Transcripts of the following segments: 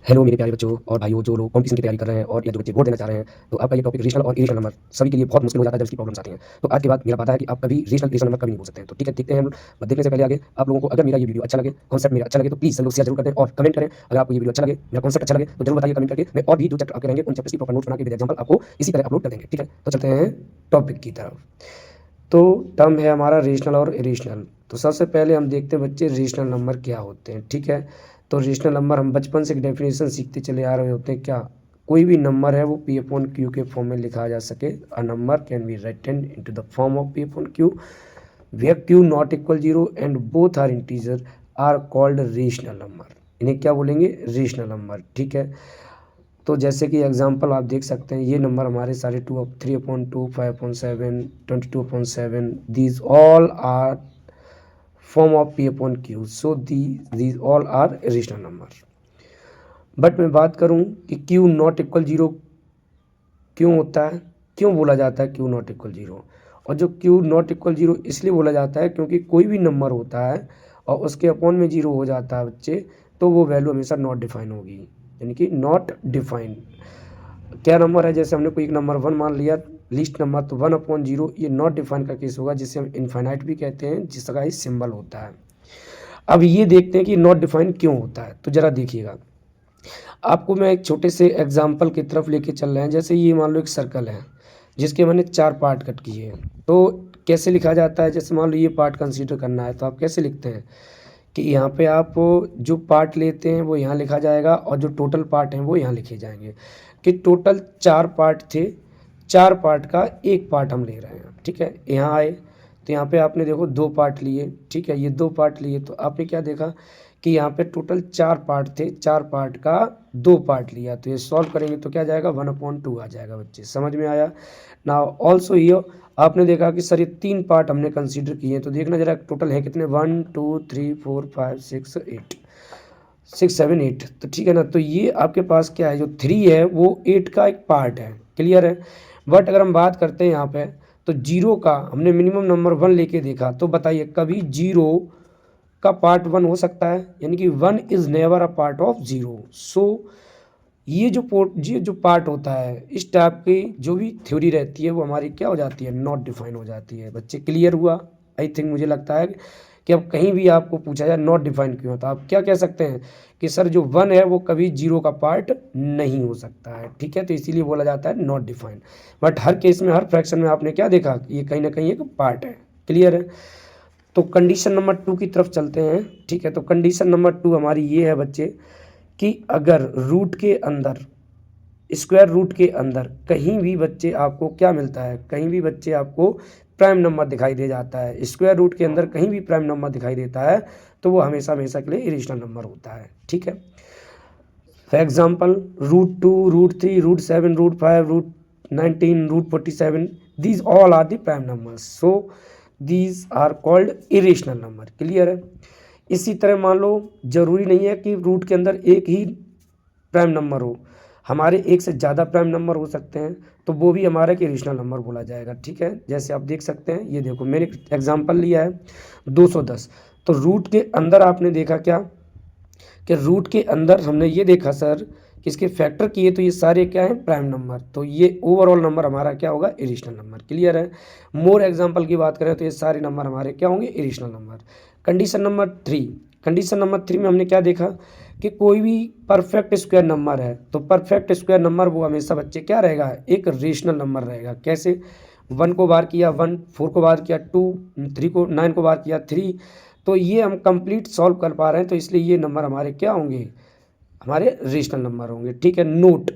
Hello मेरे प्यारे बच्चों और भाइयों जो लोग कॉम्पिटिशन की तैयारी कर रहे हैं और या जो बच्चे बोर्ड देना चाह रहे हैं, तो आपका ये टॉपिक रेशनल और इरेशनल नंबर सभी के लिए बहुत मुश्किल हो जाता है जब इसकी प्रॉब्लम्स आती हैं। तो आज के बाद मेरा वादा है कि आप कभी रेशनल इरेशनल नंबर कभी नहीं बोल सकते हैं। तो ठीक है, देखते हैं हम लोग। बट देखने से पहले आगे आप लोगों को अगर मेरा ये वीडियो अच्छा लगे, कॉन्सेप्ट मेरा अच्छा लगे, तो प्लीज़ सब लोग शेयर जरूर कर दें और कमेंट करें। अगर आपको ये वीडियो अच्छा लगे, मेरा कॉन्सेप्ट अच्छा लगे, तो जरूर बताइए कमेंट करके। मैं और भी जो चैप्टर आपके रहेंगे उन चैप्टर्स की प्रॉपर नोट्स बना के विद एग्जाम्पल आपको इसी तरह अपलोड कर देंगे। ठीक है, तो चलते हैं टॉपिक की तरफ। तो टर्म है हमारा रेशनल और इरेशनल। तो सबसे पहले हम देखते हैं बच्चे रेशनल नंबर क्या होते हैं। ठीक है, तो रेशनल नंबर हम बचपन से डेफिनेशन सीखते चले आ रहे होते हैं। क्या कोई भी नंबर है वो पी अपॉन क्यू के फॉर्म में लिखा जा सके। A number can be written into the form of P upon Q where Q not equal zero and both are integer are called rational number. इन्हें क्या बोलेंगे? Rational number. ठीक है, तो जैसे कि एग्जांपल आप देख सकते हैं, ये नंबर हमारे सारे 3/2, 5/7, 22/7, these all are form of P upon Q, so these all are rational number. But मैं बात करूं कि क्यू नॉट इक्वल जीरो क्यों होता है, क्यों बोला जाता है क्यू नॉट इक्वल जीरो। और जो क्यू नॉट इक्वल जीरो इसलिए बोला जाता है क्योंकि कोई भी नंबर होता है और उसके अपॉन में जीरो हो जाता है बच्चे, तो वो वैल्यू हमेशा नॉट डिफाइन होगी, यानी कि नॉट डिफाइन। क्या नंबर है, जैसे हमने कोई एक नंबर 1 मान लिया लिस्ट नंबर, तो 1/0 ये नॉट डिफाइन का केस होगा, जिसे हम इनफाइनाइट भी कहते हैं, जिसका ही सिंबल होता है। अब ये देखते हैं कि नॉट डिफाइन क्यों होता है, तो जरा देखिएगा। आपको मैं एक छोटे से एग्जाम्पल की तरफ लेके चल रहे हैं। जैसे ये मान लो एक सर्कल है जिसके मैंने 4 पार्ट कट किए हैं, तो कैसे लिखा जाता है? जैसे मान लो ये पार्ट कंसीडर करना है, तो आप कैसे लिखते हैं कि यहाँ पे आप जो पार्ट लेते हैं वो यहाँ लिखा जाएगा और जो टोटल पार्ट हैं वो यहाँ लिखे जाएंगे। कि टोटल 4 पार्ट थे, 4 पार्ट का एक पार्ट हम ले रहे हैं। ठीक है, यहाँ आए तो यहाँ पे आपने देखो 2 पार्ट लिए। ठीक है, ये 2 पार्ट लिए, तो आपने क्या देखा कि यहाँ पे टोटल 4 पार्ट थे, 4 पार्ट का 2 पार्ट लिया, तो ये सॉल्व करेंगे तो क्या जाएगा? 1/2 आ जाएगा। बच्चे समझ में आया ना? ऑल्सो ये आपने देखा कि सर ये 3 पार्ट हमने कंसीडर किए हैं, तो देखना जरा टोटल है कितने? 1 2 3 4 5 6 8 6 7 8। तो ठीक है ना, तो ये आपके पास क्या है, जो 3 है वो 8 का एक पार्ट है। क्लियर है? बट अगर हम बात करते हैं यहाँ पे, तो जीरो का हमने मिनिमम नंबर 1 लेके देखा, तो बताइए कभी जीरो का पार्ट 1 हो सकता है? यानी कि 1 is never a part of zero. So ये जो पार्ट होता है, इस टाइप की जो भी थ्योरी रहती है वो हमारी क्या हो जाती है? नॉट डिफाइन हो जाती है। बच्चे क्लियर हुआ? आई थिंक मुझे लगता है कि अब कहीं भी आपको पूछा जाए नॉट डिफाइन क्यों होता है, आप क्या कह सकते हैं कि सर जो 1 है वो कभी जीरो का पार्ट नहीं हो सकता है। ठीक है, तो इसीलिए बोला जाता है not define. But her case में, हर फ्रैक्शन में आपने क्या देखा? ये कहीं ना कहीं एक पार्ट है। क्लियर है? तो कंडीशन नंबर 2 की तरफ चलते हैं। ठीक है, तो कंडीशन नंबर 2 हमारी ये है बच्चे कि अगर रूट के अंदर, स्क्वायर रूट के अंदर कहीं भी बच्चे आपको क्या मिलता है? कहीं भी बच्चे आपको प्राइम नंबर दिखाई दे जाता है, स्क्वायर रूट के अंदर कहीं भी प्राइम नंबर दिखाई देता है, तो वो हमेशा हमेशा के लिए इरेशनल नंबर होता है। ठीक है, for example √2, √3, √7, √5, √19, √47, these all are the prime numbers, so these are called irrational number। Clear है? इसी तरह मान लो जरूरी नहीं है कि रूट के अंदर एक ही प्राइम नंबर हो, हमारे एक से ज़्यादा प्राइम नंबर हो सकते हैं, तो वो भी हमारा एक इरेशनल नंबर बोला जाएगा। ठीक है, जैसे आप देख सकते हैं, ये देखो मैंने एग्जांपल लिया है 210। तो रूट के अंदर आपने देखा क्या कि रूट के अंदर हमने ये देखा सर कि इसके फैक्टर किए तो ये सारे क्या हैं? Prime number. तो ये ओवरऑल नंबर हमारा क्या होगा? Irrational number. क्लियर है? मोर एग्जांपल की बात करें तो ये सारे नंबर हमारे क्या होंगे? Irrational number. Condition number 3, condition number 3 में हमने क्या देखा कि कोई भी परफेक्ट स्क्वायर नंबर है, तो परफेक्ट स्क्वायर नंबर वो हमेशा बच्चे क्या रहेगा? एक रेशनल नंबर रहेगा। कैसे? 1 को बार किया 1, 4 को बार किया 2, 3 को 9 को बार किया 3। तो ये हम कंप्लीट सॉल्व कर पा रहे हैं, तो इसलिए ये नंबर हमारे क्या होंगे? हमारे रेशनल नंबर होंगे। ठीक है, नोट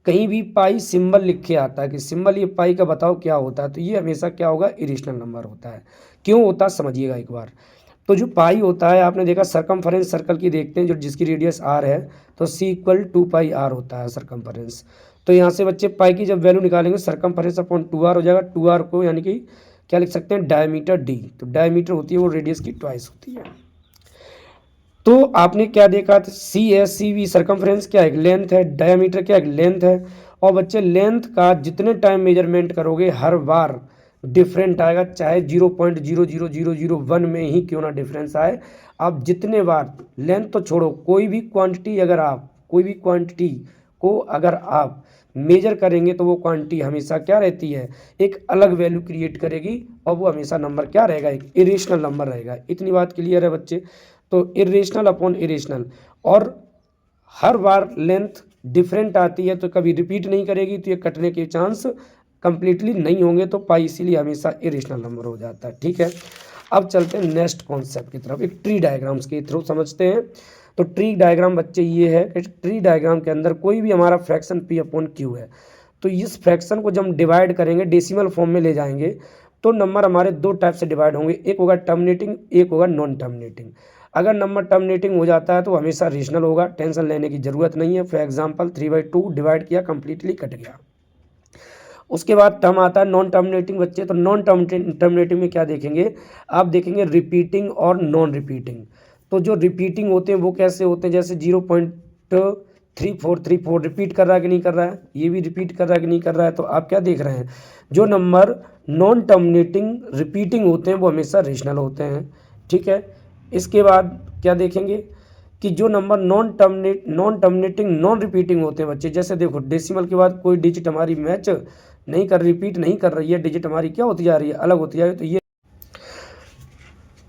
कहीं भी पाई सिंबल लिख के आता है कि सिंबल ये पाई का बताओ क्या होता है, तो ये हमेशा क्या होगा? इरेशनल नंबर होता है। क्यों होता है समझिएगा एक बार। तो जो पाई होता है, आपने देखा सरकमफेरेंस सर्कल की देखते हैं, जो जिसकी रेडियस r है, तो c = 2πr होता है सरकमफेरेंस। तो यहाँ से बच्चे पाई की जब वैल्यू निकालेंगे, सरकमफेरेंस अपॉन 2r हो जाएगा। 2r को यानी कि क्या लिख सकते हैं? Diameter d। तो डायमीटर होती है वो रेडियस की ट्वाइस होती है। तो आपने क्या देखा? सी है, सी भी सरकमफ्रेंस क्या है? लेंथ है। डायमीटर क्या है? लेंथ है। और बच्चे लेंथ का जितने टाइम मेजरमेंट करोगे हर बार डिफरेंट आएगा, चाहे 0.00001 में ही क्यों ना डिफरेंस आए। आप जितने बार लेंथ तो छोड़ो, कोई भी क्वांटिटी अगर आप कोई भी क्वांटिटी को अगर आप मेजर करेंगे तो वो क्वांटिटी हमेशा क्या रहती है, एक अलग वैल्यू क्रिएट करेगी और वो हमेशा नंबर क्या रहेगा, एक इरेशनल नंबर रहेगा। इतनी बात क्लियर है बच्चे। तो इरेशनल अपॉन इरेशनल, और हर बार लेंथ डिफरेंट आती है तो कभी रिपीट नहीं करेगी, तो ये कटने के चांस कंप्लीटली नहीं होंगे, तो पाई इसीलिए हमेशा इरेशनल नंबर हो जाता है। ठीक है, अब चलते हैं नेक्स्ट कॉन्सेप्ट की तरफ, एक ट्री डायग्राम्स के थ्रू समझते हैं। तो ट्री डायग्राम बच्चे ये है कि ट्री डायग्राम के अंदर कोई भी हमारा फ्रैक्शन पी अपॉन क्यू है, तो इस फ्रैक्शन को जब हम डिवाइड करेंगे, डेसिमल फॉर्म में ले जाएंगे, तो नंबर हमारे दो टाइप से डिवाइड होंगे, एक होगा टर्मिनेटिंग, एक होगा नॉन टर्मिनेटिंग। अगर नंबर टर्मिनेटिंग हो जाता है तो हमेशा रेशनल होगा, टेंशन लेने की जरूरत नहीं है। फॉर एग्जांपल 3/2 डिवाइड किया, कंप्लीटली कट गया। उसके बाद टर्म आता है नॉन टर्मिनेटिंग बच्चे। तो नॉन टर्मिनेटिंग में क्या देखेंगे, आप देखेंगे रिपीटिंग और नॉन रिपीटिंग। तो जो रिपीटिंग होते हैं वो कैसे होते हैं, जैसे 0.3434 रिपीट कर रहा है कि नहीं कर रहा है, ये भी रिपीट कर रहा है कि नहीं कर रहा है। तो आप क्या देख रहे हैं, जो नंबर नॉन टर्मिनेटिंग रिपीटिंग होते हैं वो हमेशा रेशनल होते हैं। ठीक है, इसके बाद क्या देखेंगे कि जो number non terminating non repeating होते हैं बच्चे, जैसे देखो डेसिमल के बाद कोई डिजिट हमारी मैच नहीं कर, रिपीट नहीं कर रही है, डिजिट हमारी क्या होती जा रही है, अलग होती जा रही है,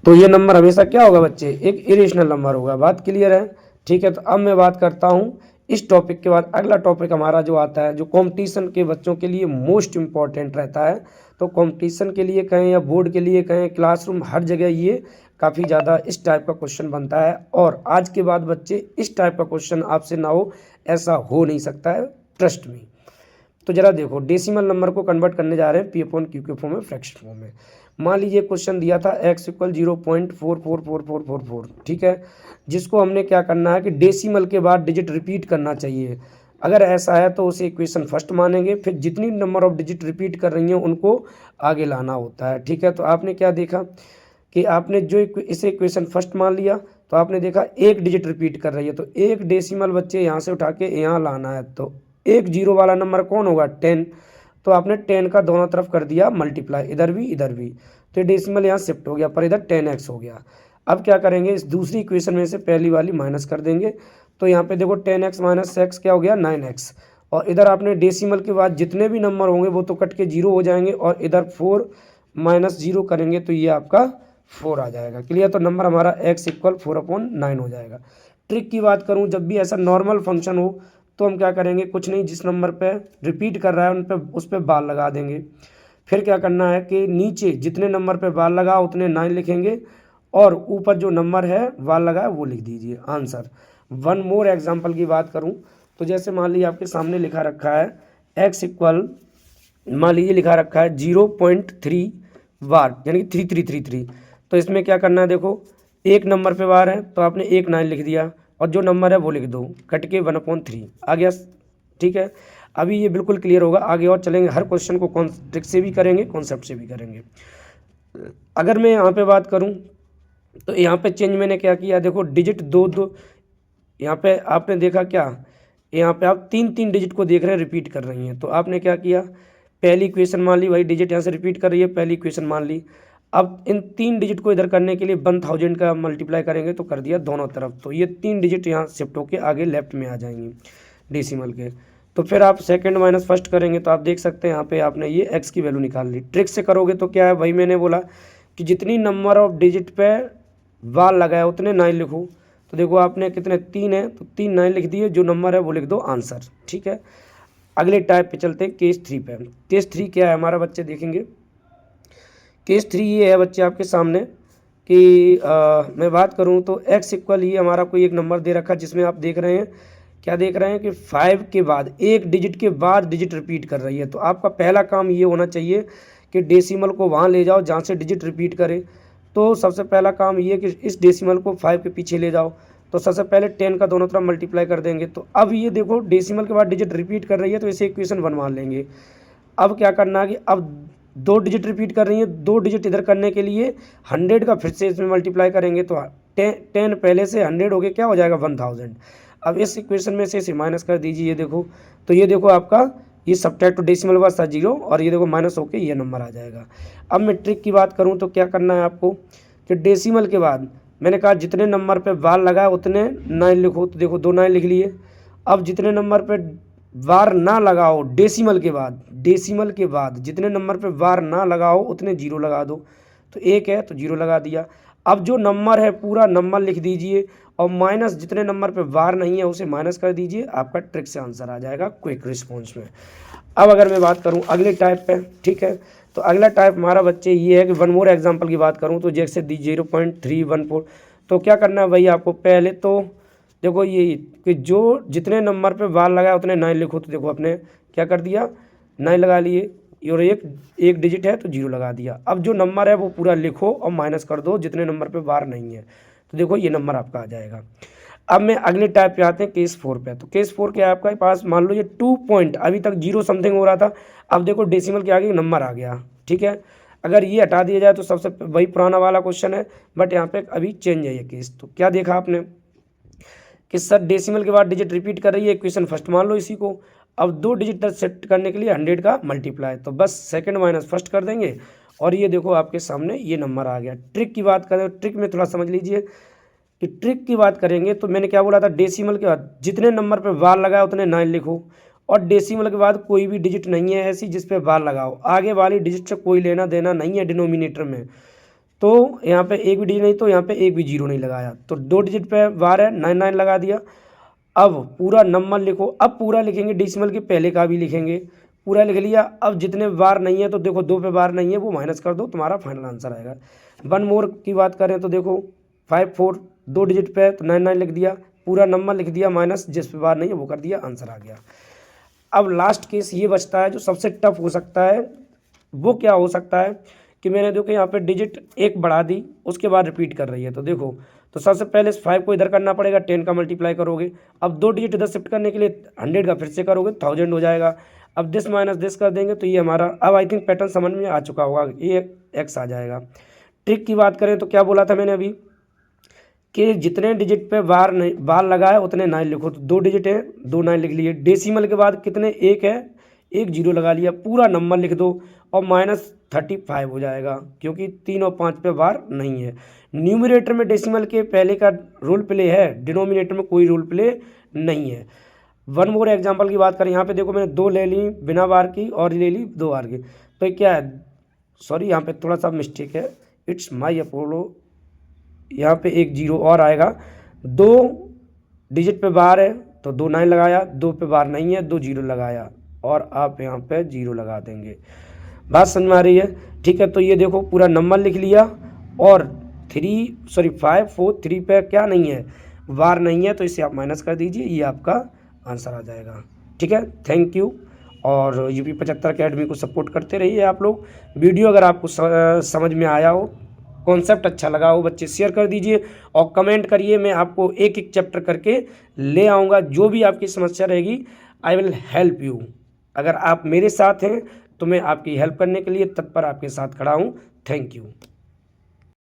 तो ये नंबर हमेशा क्या होगा बच्चे, एक इरेशनल नंबर होगा। बात क्लियर है। ठीक है, तो अब मैं बात करता हूँ इस टॉपिक के बाद अगला टॉपिक हमारा जो आता है, जो कंपटीशन के बच्चों के लिए मोस्ट इम्पॉर्टेंट रहता है। तो कंपटीशन के लिए कहें या बोर्ड के लिए कहें, क्लासरूम हर जगह ये काफ़ी ज़्यादा इस टाइप का क्वेश्चन बनता है, और आज के बाद बच्चे इस टाइप का क्वेश्चन आपसे ना हो ऐसा हो नहीं सकता है, ट्रस्ट मी। तो जरा देखो, डेसिमल नंबर को कन्वर्ट करने जा रहे हैं पी अपॉन क्यू के फॉर्म में, फ्रैक्शन फॉर्म में। मान लीजिए क्वेश्चन दिया था x = 0.444444, ठीक है, जिसको हमने क्या करना है कि डेसिमल के बाद डिजिट रिपीट करना चाहिए। अगर ऐसा है तो उसे इक्वेशन फर्स्ट मानेंगे, फिर जितनी नंबर ऑफ डिजिट रिपीट कर रही हैं उनको आगे लाना होता है। ठीक है, तो आपने क्या देखा कि आपने जो इसे इक्वेशन फर्स्ट मान लिया, तो आपने देखा एक डिजिट रिपीट कर रही है, तो एक डेसिमल बच्चे यहाँ से उठा के यहाँ लाना है। तो एक जीरो वाला नंबर कौन होगा, 10। तो आपने 10 का दोनों तरफ कर दिया मल्टीप्लाई, इधर भी, तो डेसिमल यहाँ शिफ्ट हो गया, पर इधर 10x हो गया। अब क्या करेंगे, इस दूसरी इक्वेशन में से पहली वाली माइनस कर देंगे, तो यहाँ पे देखो 10x - x क्या हो गया, 9x। और इधर आपने डेसिमल के बाद जितने भी नंबर होंगे वो तो कट के 0 हो जाएंगे, और इधर 4 - 0 करेंगे तो ये आपका 4 आ जाएगा। क्लियर, तो नंबर हमारा x = 4/9 हो जाएगा। ट्रिक की बात करूँ, जब भी ऐसा नॉर्मल फंक्शन हो तो हम क्या करेंगे, कुछ नहीं, जिस नंबर पे रिपीट कर रहा है उन पे उस पर बार लगा देंगे। फिर क्या करना है कि नीचे जितने नंबर पे बार लगा उतने 9 लिखेंगे, और ऊपर जो नंबर है बार लगा है वो लिख दीजिए, आंसर। वन मोर एग्जांपल की बात करूं, तो जैसे मान लीजिए आपके सामने लिखा रखा है x = मान लीजिए लिखा रखा है 0.3 बार, यानी कि 3333। तो इसमें क्या करना है, देखो एक नंबर पे बार है तो आपने एक 9 लिख दिया, और जो नंबर है वो लिख दो, कट के 1/3 आ गया। ठीक है, अभी ये बिल्कुल क्लियर होगा। आगे और चलेंगे, हर क्वेश्चन को ट्रिक से भी करेंगे, कॉन्सेप्ट से भी करेंगे। अगर मैं यहाँ पे बात करूँ तो यहाँ पे चेंज मैंने क्या किया, देखो डिजिट दो, यहाँ पे आपने देखा क्या, यहाँ पे आप 3 डिजिट को देख रहे हैं रिपीट कर रही हैं। तो आपने क्या किया, पहली इक्वेशन मान ली, वही डिजिट यहाँ से रिपीट कर रही है, पहली इक्वेशन मान ली। अब इन 3 डिजिट को इधर करने के लिए 1000 का मल्टीप्लाई करेंगे तो कर दिया दोनों तरफ, तो ये 3 डिजिट यहाँ शिफ्ट होके आगे लेफ्ट में आ जाएंगी डेसिमल के। तो फिर आप सेकंड माइनस फर्स्ट करेंगे तो आप देख सकते हैं यहाँ पे आपने ये x की वैल्यू निकाल ली। ट्रिक से करोगे तो क्या है, भाई मैंने बोला कि जितनी नंबर ऑफ डिजिट पे बार लगाया उतने 9 लिखो। तो देखो आपने कितने 3 है, तो 3 9 लिख दिए, जो नंबर है वो लिख दो, आंसर। ठीक है, अगले टाइप पे चलते हैं, केस 3 पे। केस 3 क्या है हमारा, बच्चे देखेंगे। केस 3 ये है बच्चे आपके सामने कि मैं बात करूं तो x = ये हमारा कोई एक नंबर दे रखा है, जिसमें आप देख रहे हैं, क्या देख रहे हैं कि 5 के बाद एक डिजिट के बाद डिजिट रिपीट कर रही है। तो आपका पहला काम ये होना चाहिए कि डेसिमल को वहाँ ले जाओ जहाँ से डिजिट रिपीट करे। तो सबसे पहला काम ये कि इस डेसिमल को 5 के पीछे ले जाओ। तो सबसे पहले 10 का दोनों तरफ मल्टीप्लाई कर देंगे। तो अब ये देखो डेसिमल के बाद डिजिट रिपीट कर रही है, तो इसे इक्वेशन 1 मान लेंगे। अब क्या करना है कि अब 2 डिजिट रिपीट कर रही है, 2 डिजिट इधर करने के लिए 100 का फिर से इसमें मल्टीप्लाई करेंगे, तो 10 पहले से 100 हो गए, क्या हो जाएगा 1000। अब इस इक्वेशन में से इसे माइनस कर दीजिए, ये देखो, तो ये देखो आपका ये सब्ट्रैक्ट टू डेसिमल हुआ था 0, और ये देखो माइनस होके ये नंबर आ जाएगा। अब मैं ट्रिक की बात करूँ तो क्या करना है आपको कि डेसिमल के बाद मैंने कहा जितने नंबर पे बार लगाए उतने 9 लिखो। तो देखो 2 9 लिख लिए, अब जितने नंबर पे वार ना लगाओ डेसिमल के बाद जितने नंबर पे वार ना लगाओ उतने जीरो लगा दो। तो 1 है तो जीरो लगा दिया। अब जो नंबर है पूरा नंबर लिख दीजिए और माइनस जितने नंबर पे वार नहीं है उसे माइनस कर दीजिए, आपका ट्रिक से आंसर आ जाएगा क्विक रिस्पॉन्स में। अब अगर मैं बात करूं अगले टाइप पे, ठीक है, तो अगला टाइप हमारा बच्चे ये है कि वन मोर एग्जांपल की बात करूं तो जैसे दी 0.314, तो क्या करना है भाई आपको, पहले तो देखो ये कि जो जितने नंबर पे वार लगाया उतने 9 लिखो। तो देखो अपने क्या कर दिया, 9 लगा लिए और एक डिजिट है तो जीरो लगा दिया। अब जो नंबर है वो पूरा लिखो और माइनस कर दो जितने नंबर पे वार नहीं है, तो देखो ये नंबर आपका आ जाएगा। अब मैं अगले टाइप पे आते हैं केस 4 पे। तो केस 4 के आपका पास मान लो ये 2 पॉइंट, अभी तक जीरो समथिंग हो रहा था, अब देखो डेसिमल के आगे नंबर आ गया, ठीक है। अगर ये हटा दिया जाए तो सबसे वही पुराना वाला क्वेश्चन है, बट यहाँ पे अभी चेंज है ये केस। तो क्या देखा आपने कि सर डेसिमल के बाद डिजिट रिपीट कर रही है, इक्वेशन फर्स्ट मान लो इसी को। अब 2 डिजिट तक सेट करने के लिए 100 का मल्टीप्लाई, तो बस सेकंड माइनस फर्स्ट कर देंगे और ये देखो आपके सामने ये नंबर आ गया। ट्रिक की बात करें, ट्रिक में थोड़ा समझ लीजिए कि ट्रिक की बात करेंगे तो मैंने क्या बोला था, डेसिमल के बाद जितने नंबर पे वार लगाए उतने 9 लिखो और डेसिमल के बाद कोई भी डिजिट नहीं है ऐसी जिस पे वार लगाओ, आगे वाली डिजिट से कोई लेना देना नहीं है डिनोमिनेटर में। तो यहाँ पे एक भी डिजिट नहीं, तो यहाँ पे एक भी जीरो नहीं लगाया, तो 2 डिजिट पे वार है 9 लगा दिया। अब पूरा नंबर लिखो, अब पूरा लिखेंगे डेसिमल के पहले का भी लिखेंगे, पूरा लिख लिया। अब जितने वार नहीं है तो देखो 2 पे वार नहीं है वो माइनस कर दो, तुम्हारा फाइनल आंसर आएगा। वन मोर की बात करें तो देखो 54 2 डिजिट पे तो 9 लिख दिया, पूरा नंबर लिख दिया माइनस जिस पे वार नहीं है वो कर दिया, आंसर आ गया। अब लास्ट केस ये बचता है जो सबसे टफ हो सकता है, वो क्या हो सकता है कि मैंने देखो यहाँ पे डिजिट 1 बढ़ा दी उसके बाद रिपीट कर रही है। तो देखो तो सबसे पहले 5 को इधर करना पड़ेगा, 10 का मल्टीप्लाई करोगे। अब 2 डिजिट इधर शिफ्ट करने के लिए 100 का फिर से करोगे, 1000 हो जाएगा। अब दिस माइनस दिस कर देंगे तो ये हमारा, अब आई थिंक पैटर्न समझ में आ चुका होगा, ये एक्स आ जाएगा। ट्रिक की बात करें तो क्या बोला था मैंने अभी कि जितने डिजिट पे वार लगा है उतने 9 लिखो। तो 2 डिजिट है 2 9 लिख लिए। डेसिमल के बाद कितने, 1 है 1 जीरो लगा लिया, पूरा नंबर लिख दो और -35 हो जाएगा क्योंकि 3 और 5 पे वार नहीं है। न्यूमरेटर में डेसिमल के पहले का रोल प्ले है, डिनोमिनेटर में कोई रोल प्ले नहीं है। वन मोर एग्जाम्पल की बात करें, यहाँ पे देखो मैंने 2 ले ली बिना वार की और ले ली 2 वार की, तो ये क्या है, सॉरी यहाँ पे थोड़ा सा मिस्टेक है, इट्स माई अपोलो, यहाँ पे 1 जीरो और आएगा। 2 डिजिट पे बार है तो 2 9 लगाया, 2 पे बार नहीं है 2 जीरो लगाया और आप यहाँ पे जीरो लगा देंगे। बात समझ में आ रही है, ठीक है। तो ये देखो पूरा नंबर लिख लिया और 5 4 3 पे क्या नहीं है, वार नहीं है, तो इसे आप माइनस कर दीजिए, ये आपका आंसर आ जाएगा, ठीक है। Thank you. और यूपी 75 अकेडमी को सपोर्ट करते रहिए आप लोग। वीडियो अगर आपको समझ में आया हो, कॉन्सेप्ट अच्छा लगा हो, बच्चे शेयर कर दीजिए और कमेंट करिए, मैं आपको एक एक चैप्टर करके ले आऊँगा। जो भी आपकी समस्या रहेगी आई विल हेल्प यू। अगर आप मेरे साथ हैं तो मैं आपकी हेल्प करने के लिए तत्पर आपके साथ खड़ा हूँ। Thank you.